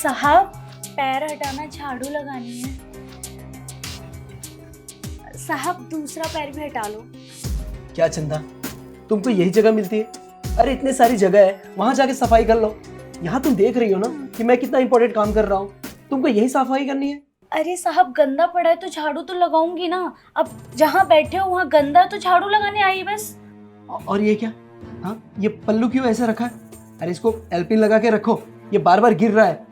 साहब पैर हटाना, झाड़ू लगानी है। साहब दूसरा पैर भी हटा लो। क्या चंदा, तुमको यही जगह मिलती है? अरे इतने सारी जगह है, वहां जाके सफाई कर लो। यहाँ तुम देख रही हो ना कि मैं कितना इंपॉर्टेंट काम कर रहा हूँ, तुमको यही सफाई करनी है? अरे साहब गंदा पड़ा है तो झाड़ू तो लगाऊंगी ना। अब जहाँ बैठे हो वहाँ गंदा है तो झाड़ू लगाने आई बस। और ये क्या? हाँ, ये पल्लू क्यों ऐसे रखा है? अरे इसको एलपिन लगा के रखो, ये बार बार गिर रहा है।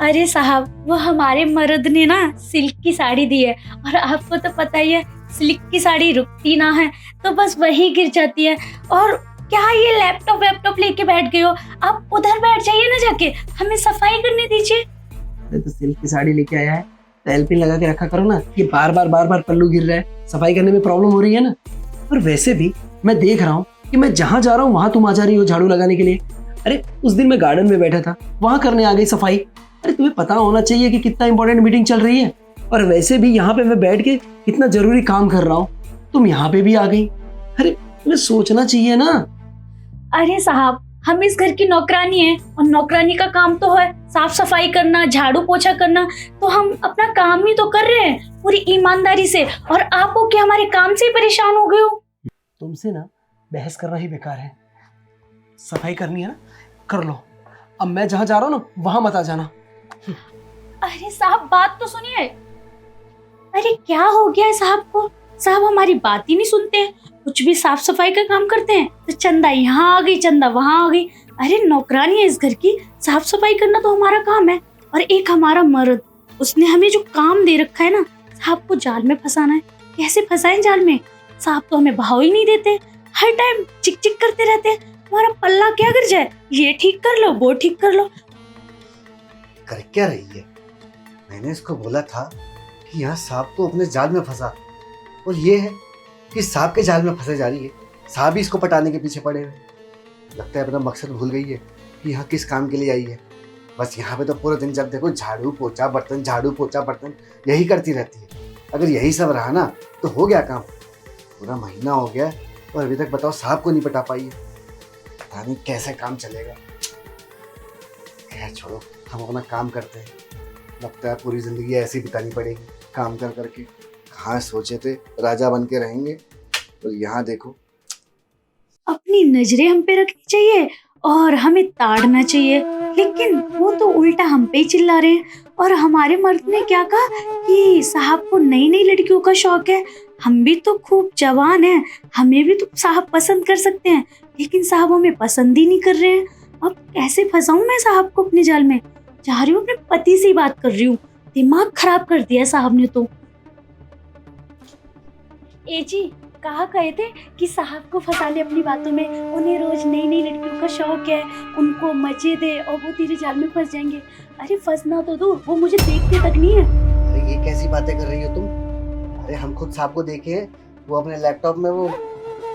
अरे साहब वो हमारे मर्द ने ना सिल्क की साड़ी दी है, और आपको तो पता ही है सिल्क की साड़ी रुकती ना है, तो बस वही गिर जाती है। और क्या ये लैपटॉप लेके बैठ गए हो? आप उधर बैठ जाइए ना, जाके हमें सफाई करने दीजिए। अरे तो सिल्क की साड़ी लेके आया है तो एलपिन लगा के रखा करो ना। ये बार बार पल्लू गिर रहा है, सफाई करने में प्रॉब्लम हो रही है ना। और वैसे भी मैं देख रहा हूँ कि मैं जहाँ जा रहा हूँ वहां तुम आ जा रही हो झाड़ू लगाने के लिए। अरे उस दिन मैं गार्डन में बैठा था, वहां करने आ गई सफाई। अरे तुम्हें पता होना चाहिए कि कितना इंपॉर्टेंट मीटिंग चल रही है, और वैसे भी यहाँ पे मैं बैठ के कितना जरूरी काम कर रहा हूँ, तुम यहाँ पे भी आ गई। अरे तुम्हें सोचना चाहिए ना। अरे साहब हम इस घर की नौकरानी है, और नौकरानी का काम तो है साफ सफाई करना, झाड़ू पोछा करना। तो हम अपना काम ही तो कर रहे हैं पूरी ईमानदारी से, और आप हो कि हमारे काम से ही परेशान हो गए हो। तुमसे ना बहस करना ही बेकार है। सफाई करनी है ना, कर लो। अब मैं जहाँ जा रहा हूँ ना वहां मत आ जाना। अरे साहब बात तो सुनिए। अरे क्या हो गया है साहब को? साहब हमारी बात ही नहीं सुनते हैं, कुछ भी साफ सफाई का काम करते हैं तो चंदा यहाँ आ गई, चंदा वहां आ गई। अरे नौकरानी है इस घर की, साफ सफाई करना तो हमारा काम है। और एक हमारा मर्द, उसने हमें जो काम दे रखा है ना, साहब को जाल में फंसाना है। कैसे फंसाएं जाल में? साहब तो हमें भाव ही नहीं देते, हर टाइम चिक चिक करते रहते हैं। तुम्हारा पल्ला क्या गिर जाए, ये ठीक कर लो, वो ठीक कर लो। कर क्या रही है? मैंने इसको बोला था कि यहाँ सांप को अपने जाल में फंसा, और ये है कि सांप के जाल में फंसे जा रही है। सांप ही इसको पटाने के पीछे पड़े हुए। लगता है अपना मकसद भूल गई है कि यहाँ किस काम के लिए आई है। बस यहाँ पे तो पूरे दिन जब देखो झाड़ू पोछा बर्तन, झाड़ू पोछा बर्तन, यही करती रहती है। अगर यही सब रहा ना तो हो गया काम। पूरा महीना हो गया और अभी तक बताओ सांप को नहीं पटा पाई है। पता नहीं कैसे काम चलेगा। खैर छोड़ो, हम अपना काम करते हैं। लगता है पूरी जिंदगी ऐसी बितानी पड़ेगी काम कर करके। कहाँ सोचे थे राजा बन के रहेंगे, और यहाँ देखो। अपनी नजरें हम पे रखनी चाहिए और हमें ताड़ना चाहिए, लेकिन वो तो उल्टा हम पे ही चिल्ला रहे हैं। और हमारे मर्द ने क्या कहा कि साहब को नई नई लड़कियों का शौक है। हम भी तो खूब जवान हैं, हमें भी तो साहब पसंद कर सकते हैं, लेकिन साहब हमें पसंद ही नहीं कर रहे हैं। अब कैसे फंसाऊं मैं साहब को अपने जाल में? जा रही हूँ अपने पति से ही बात कर रही हूँ। दिमाग खराब कर दिया साहब ने तो। ए जी, कहा गए थे कि साहब को फंसा ले अपनी बातों में, उन्हें रोज नई नई लड़कियों का शौक है, उनको मजे दे और वो तेरे जाल में फंस जाएंगे। अरे फंसना तो दूर, वो मुझे देखते तक नहीं है। अरे ये कैसी बातें कर रही हो तुम? अरे हम खुद सांप को देखे हैं, वो अपने लैपटॉप में वो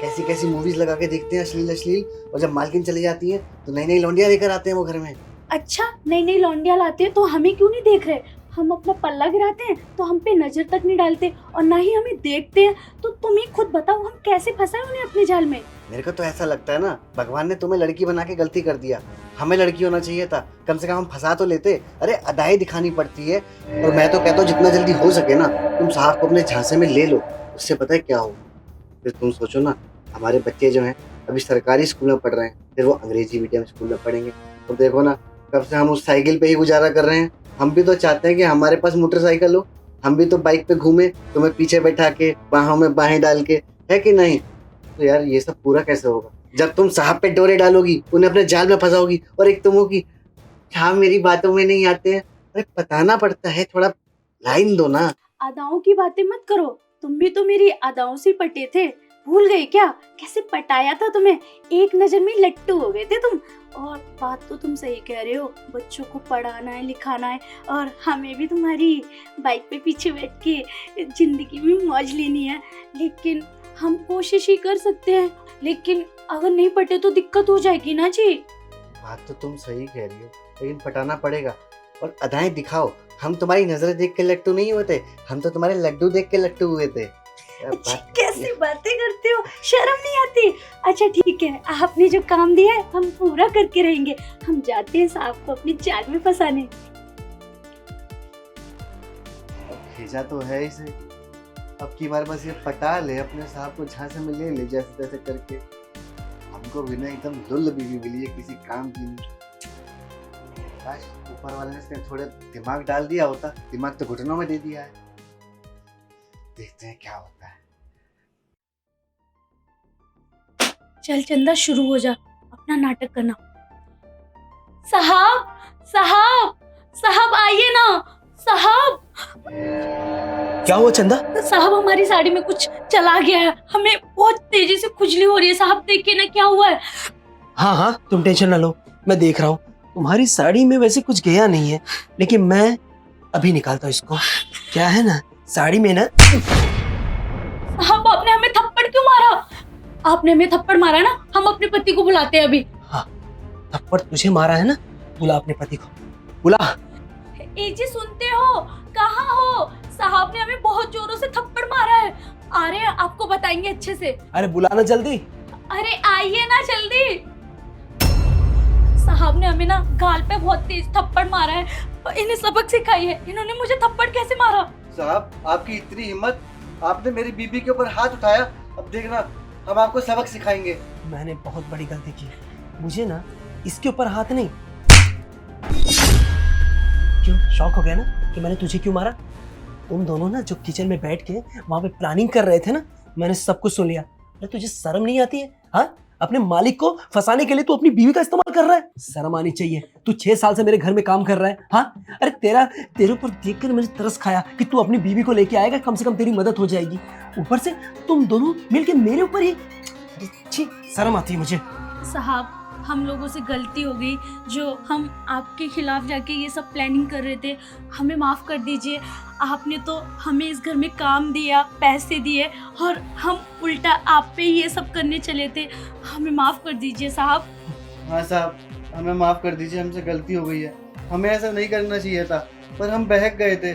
कैसी कैसी मूवीज लगा के देखते हैं, अश्लील अश्लील। और जब मालकिन चली जाती है तो नई नई लौंडियां लेकर आते हैं वो घर में। अच्छा नई नई लौंडियां लाते हैं तो हमें क्यों नहीं देख रहे? हम अपना पल्ला गिराते हैं तो हम पे नजर तक नहीं डालते, और ना ही हमें देखते हैं। तो तुम ही खुद बताओ हम कैसे फंसाए उन्हें अपने जाल में? मेरे को तो ऐसा लगता है ना, भगवान ने तुम्हें लड़की बना के गलती कर दिया। हमें लड़की होना चाहिए था, कम से कम हम फंसा तो लेते। अरे अदाएं दिखानी पड़ती है। और मैं तो कहता हूँ जितना जल्दी हो सके ना तुम साहब को अपने झांसे में ले लो। उससे पता है क्या हो? फिर तुम सोचो ना, हमारे बच्चे जो हैं अभी सरकारी स्कूल में पढ़ रहे हैं, फिर वो अंग्रेजी मीडियम स्कूल में पढ़ेंगे। तो देखो ना, कब से हम उस साइकिल पे ही गुजारा कर रहे हैं। हम भी तो चाहते हैं कि हमारे पास मोटरसाइकिल हो, हम भी तो बाइक पे घूमे, तुम्हें पीछे बैठा के बाहों में बाहें डाल के, है कि नहीं? तो यार ये सब पूरा कैसे होगा जब तुम साहब पे डोरे डालोगी, उन्हें अपने जाल में फंसाओगी, और एक तुम होगी क्या मेरी बातों में नहीं आते हैं। अरे बताना पड़ता है, थोड़ा लाइन दो ना। अदाओं की बातें मत करो, तुम भी तो मेरी अदाओं से पटे थे। भूल गए क्या कैसे पटाया था तुम्हें? एक नजर में लट्टू हो गए थे तुम। और बात तो तुम सही कह रहे हो, बच्चों को पढ़ाना है, लिखाना है, और हमें भी तुम्हारी बाइक पे पीछे बैठ के जिंदगी में मौज लेनी है। लेकिन हम कोशिश ही कर सकते हैं, लेकिन अगर नहीं पटे तो दिक्कत हो जाएगी ना जी। बात तो तुम सही कह रही हो, लेकिन पटाना पड़ेगा और अदाएं दिखाओ। हम तुम्हारी नजरें देख के लट्टू नहीं हुए थे, हम तो तुम्हारे लड्डू देख के लट्टू हुए थे। अच्छी कैसी बातें करते हो, शर्म नहीं आती? अच्छा ठीक है, आपने जो काम दिया है हम पूरा करके रहेंगे। हम जाते हैं साहब को अपनी जाल में फंसाने। भेजा तो है इसे, अब की बार बस ये पटा ले, अपने साहब को झांसे में ले ले जैसे तैसे करके। हमको भी ना एकदम लुल्ल बीवी मिली है, किसी काम की नहीं। काश ऊपर वाले ने इसमें थोड़ा दिमाग डाल दिया होता, दिमाग तो घुटनों में दे दिया है। देखते हैं क्या होता है। चल चंदा शुरू हो जा, अपना नाटक करना। साहब साहब साहब आइए ना साहब। क्या हुआ चंदा? साहब हमारी साड़ी में कुछ चला गया है, हमें बहुत तेजी से खुजली हो रही है। साहब देखिए ना क्या हुआ है। हाँ हाँ तुम टेंशन ना लो, मैं देख रहा हूँ। तुम्हारी साड़ी में वैसे कुछ गया नहीं है, लेकिन मैं अभी निकालता हूँ इसको। क्या है ना, साड़ी में ना। साहब आपने हमें थप्पड़ क्यों मारा? आपने हमें थप्पड़ मारा ना, हम अपने पति को बुलाते हैं अभी। हाँ थप्पड़ तुझे मारा है ना, बुला अपने पति को, बुला। जी सुनते हो, कहाँ हो? साहब ने हमें बहुत जोरों से थप्पड़ मारा है। आ रहे हैं, आपको बताएंगे अच्छे से। अरे बुलाना जल्दी। अरे आइए ना जल्दी। साहब ने हमें ना गाल पे बहुत तेज थप्पड़ मारा है, इन्हें सबक सिखाई है। इन्होंने मुझे थप्पड़ कैसे मारा? साहब आपकी इतनी हिम्मत, आपने मेरी बीबी के ऊपर हाथ उठाया। अब देखना हम आपको सबक सिखाएंगे। मैंने बहुत बड़ी गलती की, मुझे ना इसके ऊपर हाथ नहीं। क्यों शौक हो गया ना कि मैंने तुझे क्यों मारा? तुम दोनों ना जो किचन में बैठ के वहां पे प्लानिंग कर रहे थे ना, मैंने सब कुछ सुन लिया। अरे तुझे शर्म नहीं आती है? हाँ, अपने मालिक को फंसाने के लिए तू अपनी बीवी का इस्तेमाल कर रहा है। शर्म आनी चाहिए। तू 6 साल से मेरे घर में काम कर रहा है। हाँ, अरे तेरे ऊपर देखकर मैंने तरस खाया कि तू अपनी बीवी को लेके आएगा, कम से कम तेरी मदद हो जाएगी। ऊपर से तुम दोनों मिलके मेरे ऊपर ही। अच्छी शर्म आती है मुझे। साहब हम लोगों से गलती हो गई, जो हम आपके खिलाफ जाके ये सब प्लानिंग कर रहे थे, हमें माफ़ कर दीजिए। आपने तो हमें इस घर में काम दिया, पैसे दिए, और हम उल्टा आप पे ये सब करने चले थे। हमें माफ़ कर दीजिए साहब। हाँ साहब, हमें माफ़ कर दीजिए, हमसे गलती हो गई है। हमें ऐसा नहीं करना चाहिए था, पर हम बहक गए थे।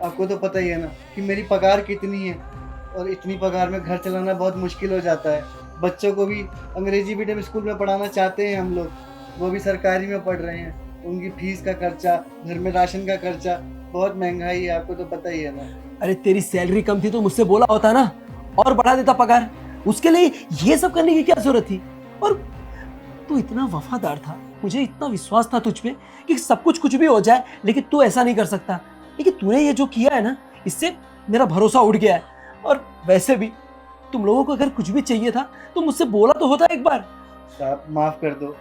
आपको तो पता ही है ना कि मेरी पगार कितनी है, और इतनी पगार में घर चलाना बहुत मुश्किल हो जाता है। बच्चों को भी अंग्रेजी मीडियम स्कूल में पढ़ाना चाहते हैं हम लोग, वो भी सरकारी में पढ़ रहे हैं। उनकी फीस का खर्चा, घर में राशन का खर्चा, बहुत महंगाई है, आपको तो पता ही है ना। अरे तेरी सैलरी कम थी तो मुझसे बोला होता ना, और बढ़ा देता पगार। उसके लिए ये सब करने की क्या जरूरत थी? और तू इतना वफादार था, मुझे इतना विश्वास था तुझ पे कि सब कुछ भी हो जाए, लेकिन तू ऐसा नहीं कर सकता। लेकिन तूने ये जो किया है ना, इससे मेरा भरोसा उठ गया है। और वैसे भी तुम लोगों को अगर कुछ भी चाहिए था तो मुझसे बोला तो होता एक बार। साहब माफ़ कर दो,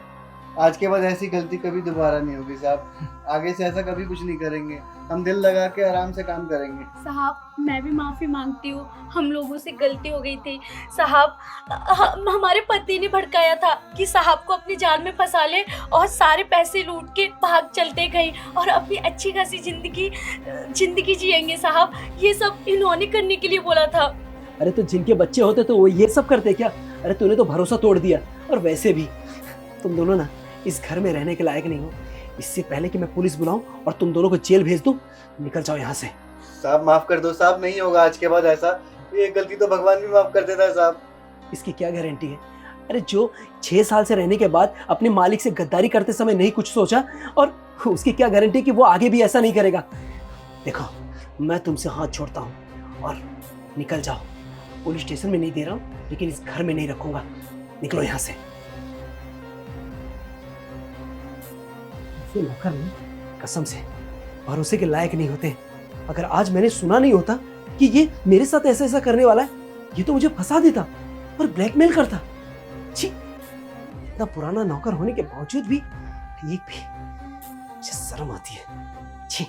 आज के बाद ऐसी गलती कभी दोबारा नहीं होगी साहब। आगे से ऐसा कभी कुछ नहीं करेंगे, हम दिल लगा के आराम से काम करेंगे। साहब मैं भी माफ़ी मांगती हूँ, हम लोगों से गलती हो गई थी। साहब हमारे पति ने भड़काया था कि साहब को अपनी जाल में फंसा ले और सारे पैसे लूट के भाग चलते गए और अपनी अच्छी खासी जिंदगी जिएंगे। साहब ये सब इन्होंने करने के लिए बोला था। अरे तो जिनके बच्चे होते तो वो ये सब करते क्या? अरे तूने तो भरोसा तोड़ दिया। और वैसे भी तुम दोनों ना इस घर में रहने के लायक नहीं हो। इससे पहले कि मैं पुलिस बुलाऊं और तुम दोनों को जेल भेज दूं, निकल जाओ यहाँ से। साहब माफ़ कर दो साहब, नहीं होगा आज के बाद ऐसा। ये गलती तो भगवान भी माफ़ कर देता है साहब। इसकी क्या गारंटी है? अरे जो 6 साल से रहने के बाद अपने मालिक से गद्दारी करते समय नहीं कुछ सोचा, और उसकी क्या गारंटी कि वो आगे भी ऐसा नहीं करेगा? देखो मैं तुमसे हाथ छोड़ता हूँ और निकल जाओ। पुलिस स्टेशन में नहीं दे रहा हूँ, लेकिन इस घर में नहीं रखूंगा। निकलो यहाँ से। नौकर नहीं, कसम से भरोसे के लायक नहीं होते। अगर आज मैंने सुना नहीं होता कि ये मेरे साथ ऐसा ऐसा करने वाला है, ये तो मुझे फंसा देता और ब्लैकमेल करता। छी, इतना पुराना नौकर होने के बावजूद भी एक भी मुझे शर्म आती है। छी।